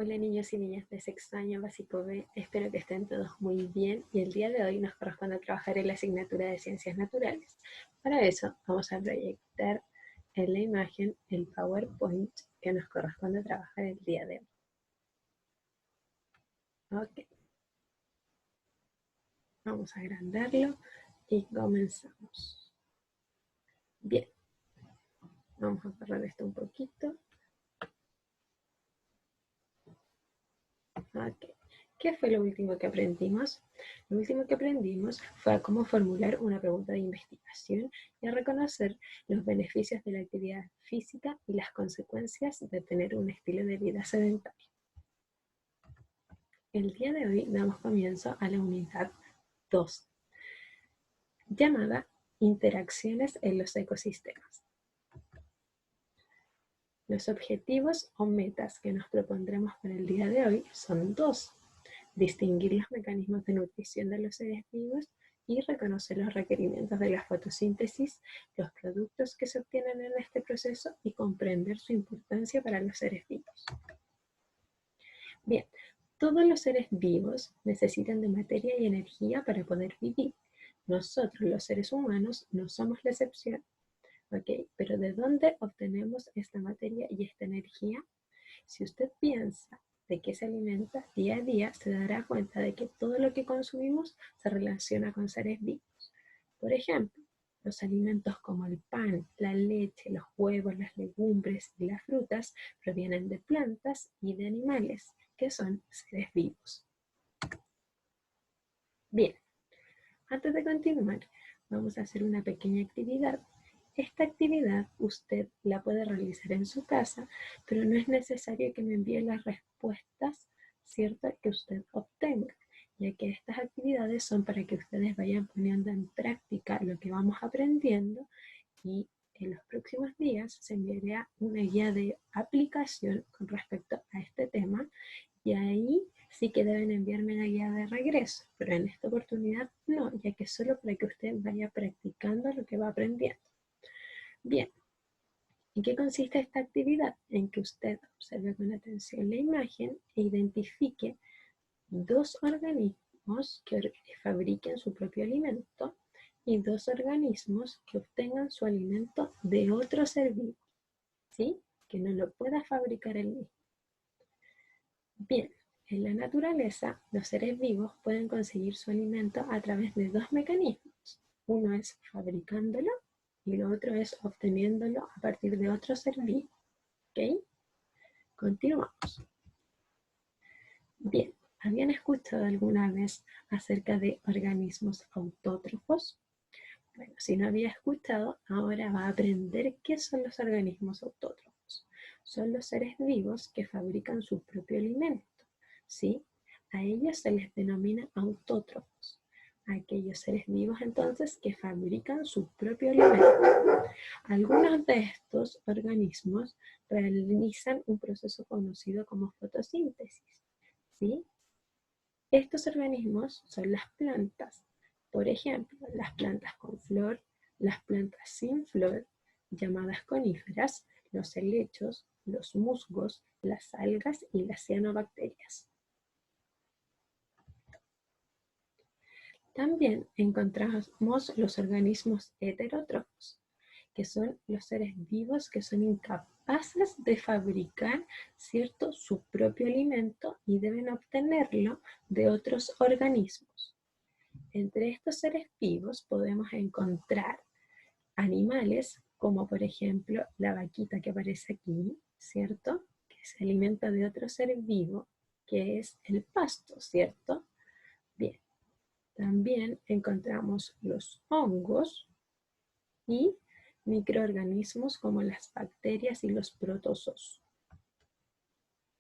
Hola niños y niñas de sexto año básico B, espero que estén todos muy bien y el día de hoy nos corresponde trabajar en la asignatura de Ciencias Naturales. Para eso vamos a proyectar en la imagen el PowerPoint que nos corresponde trabajar el día de hoy. Ok, vamos a agrandarlo y comenzamos. Bien, vamos a correr esto un poquito. Ok. ¿Qué fue lo último que aprendimos? Lo último que aprendimos fue a cómo formular una pregunta de investigación y a reconocer los beneficios de la actividad física y las consecuencias de tener un estilo de vida sedentario. El día de hoy damos comienzo a la unidad 2, llamada Interacciones en los ecosistemas. Los objetivos o metas que nos propondremos para el día de hoy son dos: distinguir los mecanismos de nutrición de los seres vivos y reconocer los requerimientos de la fotosíntesis, los productos que se obtienen en este proceso y comprender su importancia para los seres vivos. Bien, todos los seres vivos necesitan de materia y energía para poder vivir. Nosotros, los seres humanos, no somos la excepción. ¿Ok? Pero ¿de dónde obtenemos esta materia y esta energía? Si usted piensa de qué se alimenta día a día, se dará cuenta de que todo lo que consumimos se relaciona con seres vivos. Por ejemplo, los alimentos como el pan, la leche, los huevos, las legumbres y las frutas provienen de plantas y de animales, que son seres vivos. Bien, antes de continuar, vamos a hacer una pequeña actividad. Esta actividad usted la puede realizar en su casa, pero no es necesario que me envíe las respuestas ciertas que usted obtenga, ya que estas actividades son para que ustedes vayan poniendo en práctica lo que vamos aprendiendo, y en los próximos días se enviará una guía de aplicación con respecto a este tema, y ahí sí que deben enviarme la guía de regreso, pero en esta oportunidad no, ya que es solo para que usted vaya practicando lo que va aprendiendo. Bien, ¿en qué consiste esta actividad? En que usted observe con atención la imagen e identifique dos organismos que fabriquen su propio alimento y dos organismos que obtengan su alimento de otro ser vivo, ¿sí? Que no lo pueda fabricar él mismo. Bien, en la naturaleza, los seres vivos pueden conseguir su alimento a través de dos mecanismos. Uno es fabricándolo y lo otro es obteniéndolo a partir de otro ser vivo. ¿Ok? Continuamos. Bien, ¿habían escuchado alguna vez acerca de organismos autótrofos? Bueno, si no había escuchado, ahora va a aprender qué son los organismos autótrofos. Son los seres vivos que fabrican su propio alimento, ¿sí? A ellos se les denomina autótrofos. Aquellos seres vivos entonces que fabrican su propio alimento. Algunos de estos organismos realizan un proceso conocido como fotosíntesis, ¿sí? Estos organismos son las plantas. Por ejemplo, las plantas con flor, las plantas sin flor, llamadas coníferas, los helechos, los musgos, las algas y las cianobacterias. También encontramos los organismos heterótrofos, que son los seres vivos que son incapaces de fabricar, ¿cierto?, su propio alimento y deben obtenerlo de otros organismos. Entre estos seres vivos podemos encontrar animales como por ejemplo la vaquita que aparece aquí, ¿cierto?, que se alimenta de otro ser vivo, que es el pasto, ¿cierto? Bien, también encontramos los hongos y microorganismos como las bacterias y los protozoos.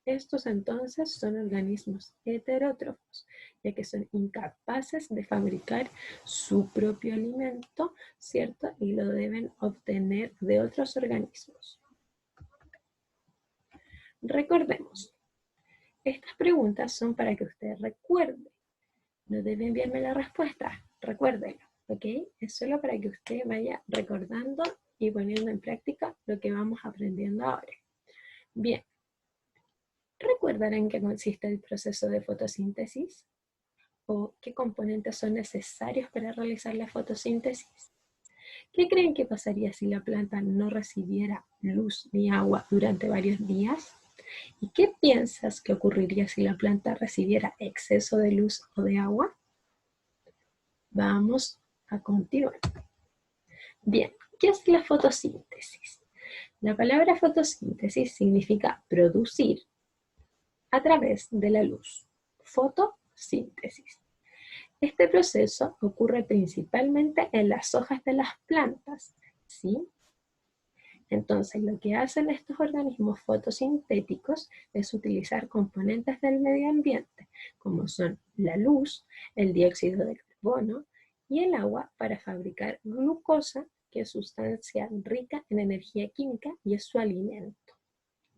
Estos entonces son organismos heterótrofos, ya que son incapaces de fabricar su propio alimento, ¿cierto? Y lo deben obtener de otros organismos. Recordemos, estas preguntas son para que usted recuerde. No debe enviarme la respuesta, recuérdelo, ¿ok? Es solo para que usted vaya recordando y poniendo en práctica lo que vamos aprendiendo ahora. Bien, recuerde ¿Recuerdan en qué consiste el proceso de fotosíntesis? ¿O qué componentes son necesarios para realizar la fotosíntesis? ¿Qué creen que pasaría si la planta no recibiera luz ni agua durante varios días? ¿Y qué piensas que ocurriría si la planta recibiera exceso de luz o de agua? Vamos a continuar. Bien, ¿qué es la fotosíntesis? La palabra fotosíntesis significa producir a través de la luz. Fotosíntesis. Este proceso ocurre principalmente en las hojas de las plantas, ¿sí? Entonces, lo que hacen estos organismos fotosintéticos es utilizar componentes del medio ambiente, como son la luz, el dióxido de carbono y el agua para fabricar glucosa, que es sustancia rica en energía química y es su alimento.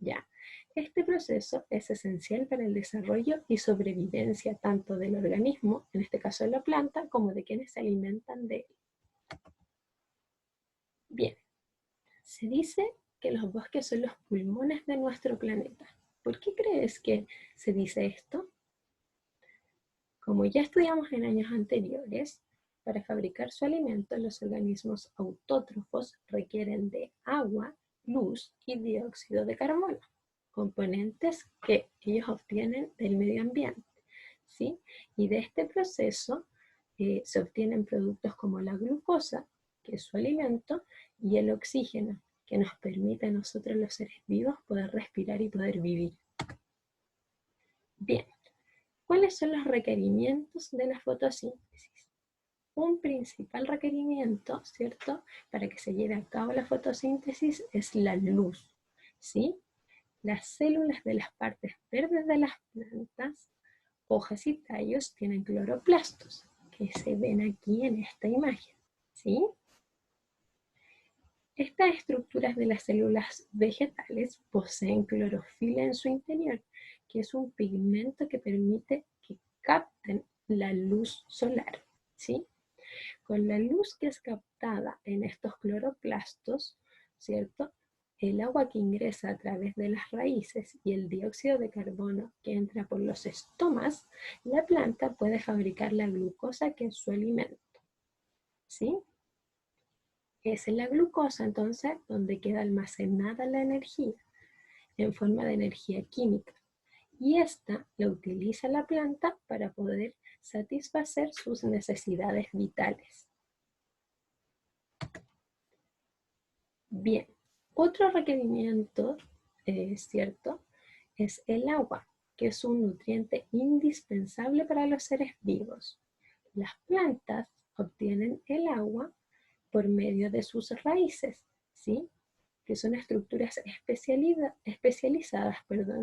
¿Ya? Este proceso es esencial para el desarrollo y sobrevivencia tanto del organismo, en este caso de la planta, como de quienes se alimentan de él. Bien, se dice que los bosques son los pulmones de nuestro planeta. ¿Por qué crees que se dice esto? Como ya estudiamos en años anteriores, para fabricar su alimento, los organismos autótrofos requieren de agua, luz y dióxido de carbono, componentes que ellos obtienen del medio ambiente, ¿sí? Y de este proceso se obtienen productos como la glucosa, que es su alimento, y el oxígeno, que nos permite a nosotros los seres vivos poder respirar y poder vivir. Bien, ¿cuáles son los requerimientos de la fotosíntesis? Un principal requerimiento, ¿cierto?, para que se lleve a cabo la fotosíntesis es la luz, ¿sí? Las células de las partes verdes de las plantas, hojas y tallos tienen cloroplastos, que se ven aquí en esta imagen, ¿sí? Estas estructuras de las células vegetales poseen clorofila en su interior, que es un pigmento que permite que capten la luz solar, ¿sí? Con la luz que es captada en estos cloroplastos, ¿cierto? El agua que ingresa a través de las raíces y el dióxido de carbono que entra por los estomas, la planta puede fabricar la glucosa que es su alimento, ¿sí? Es en la glucosa, entonces, donde queda almacenada la energía en forma de energía química. Y esta la utiliza la planta para poder satisfacer sus necesidades vitales. Bien, otro requerimiento, ¿cierto?, es el agua, que es un nutriente indispensable para los seres vivos. Las plantas obtienen el agua por medio de sus raíces, ¿sí?, que son estructuras especializadas,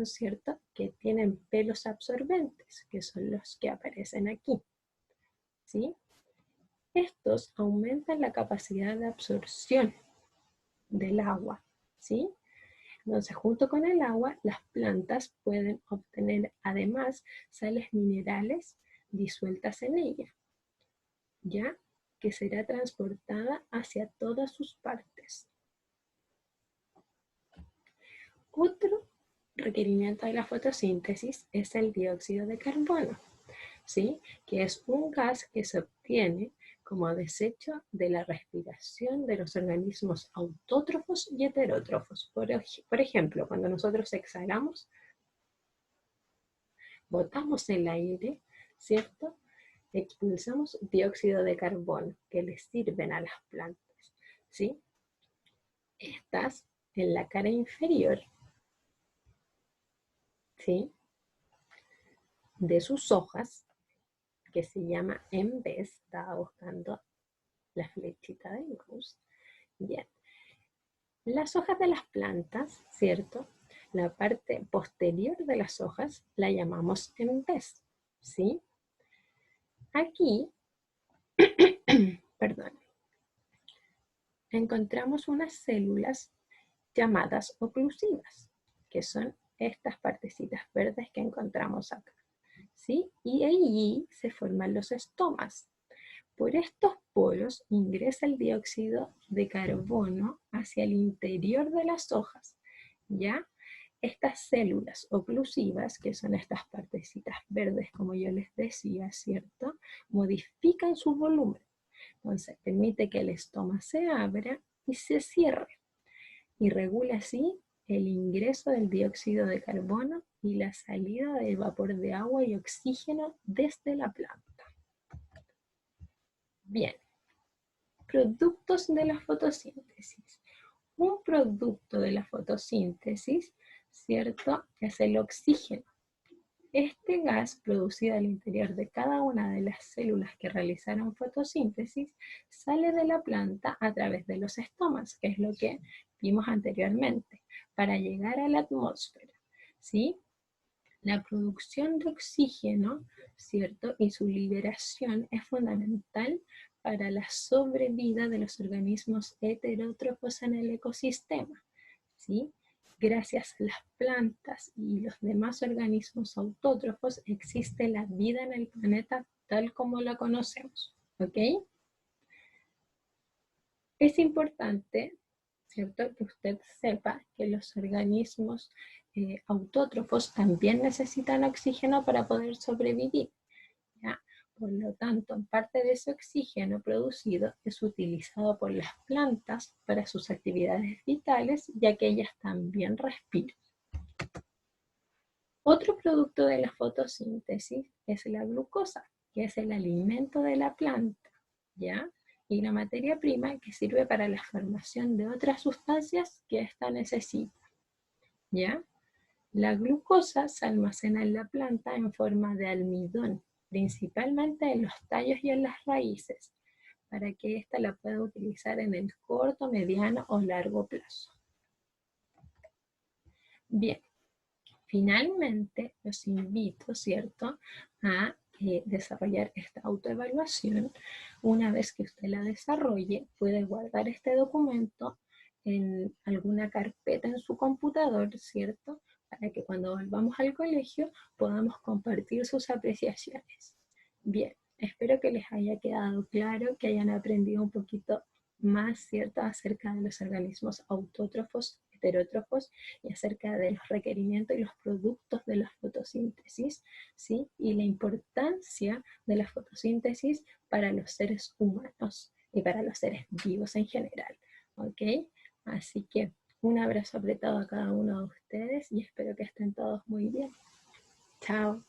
¿cierto?, que tienen pelos absorbentes, que son los que aparecen aquí, ¿sí? Estos aumentan la capacidad de absorción del agua, ¿sí? Entonces, junto con el agua, las plantas pueden obtener además sales minerales disueltas en ella, ¿ya?, que será transportada hacia todas sus partes. Otro requerimiento de la fotosíntesis es el dióxido de carbono, ¿sí?, que es un gas que se obtiene como desecho de la respiración de los organismos autótrofos y heterótrofos. Por ejemplo, cuando nosotros exhalamos, botamos el aire, ¿cierto? Expulsamos dióxido de carbono que les sirven a las plantas, ¿sí? Estas en la cara inferior, ¿sí?, de sus hojas, que se llama en vez, estaba buscando la flechita de Gauss. Bien, las hojas de las plantas, ¿cierto?, la parte posterior de las hojas la llamamos en vez, ¿sí? Aquí, perdón, encontramos unas células llamadas oclusivas, que son estas partecitas verdes que encontramos acá, ¿sí? Y allí se forman los estomas. Por estos poros ingresa el dióxido de carbono hacia el interior de las hojas, ¿ya? Estas células oclusivas, que son estas partecitas verdes, como yo les decía, ¿cierto? Modifican su volumen. Entonces, permite que el estoma se abra y se cierre. Y regula así el ingreso del dióxido de carbono y la salida del vapor de agua y oxígeno desde la planta. Bien, productos de la fotosíntesis. Un producto de la fotosíntesis, ¿cierto?, es el oxígeno. Este gas producido al interior de cada una de las células que realizaron fotosíntesis sale de la planta a través de los estomas, que es lo que vimos anteriormente, para llegar a la atmósfera, ¿sí? La producción de oxígeno, ¿cierto?, y su liberación es fundamental para la sobrevida de los organismos heterótrofos en el ecosistema, ¿sí? Gracias a las plantas y los demás organismos autótrofos existe la vida en el planeta tal como la conocemos, ¿ok? Es importante, ¿cierto?, que usted sepa que los organismos autótrofos también necesitan oxígeno para poder sobrevivir, ¿ya? Por lo tanto, parte de ese oxígeno producido es utilizado por las plantas para sus actividades vitales, ya que ellas también respiran. Otro producto de la fotosíntesis es la glucosa, que es el alimento de la planta, ¿ya? Y la materia prima que sirve para la formación de otras sustancias que ésta necesita, ¿ya? La glucosa se almacena en la planta en forma de almidón, principalmente en los tallos y en las raíces, para que ésta la pueda utilizar en el corto, mediano o largo plazo. Bien, finalmente los invito, ¿cierto?, a desarrollar esta autoevaluación. Una vez que usted la desarrolle, puede guardar este documento en alguna carpeta en su computador, ¿cierto?, para que cuando volvamos al colegio podamos compartir sus apreciaciones. Bien, espero que les haya quedado claro, que hayan aprendido un poquito más, ¿cierto?, acerca de los organismos autótrofos, heterótrofos y acerca de los requerimientos y los productos de la fotosíntesis, ¿sí? Y la importancia de la fotosíntesis para los seres humanos y para los seres vivos en general, ¿ok? Así que un abrazo apretado a cada uno de ustedes y espero que estén todos muy bien. Chao.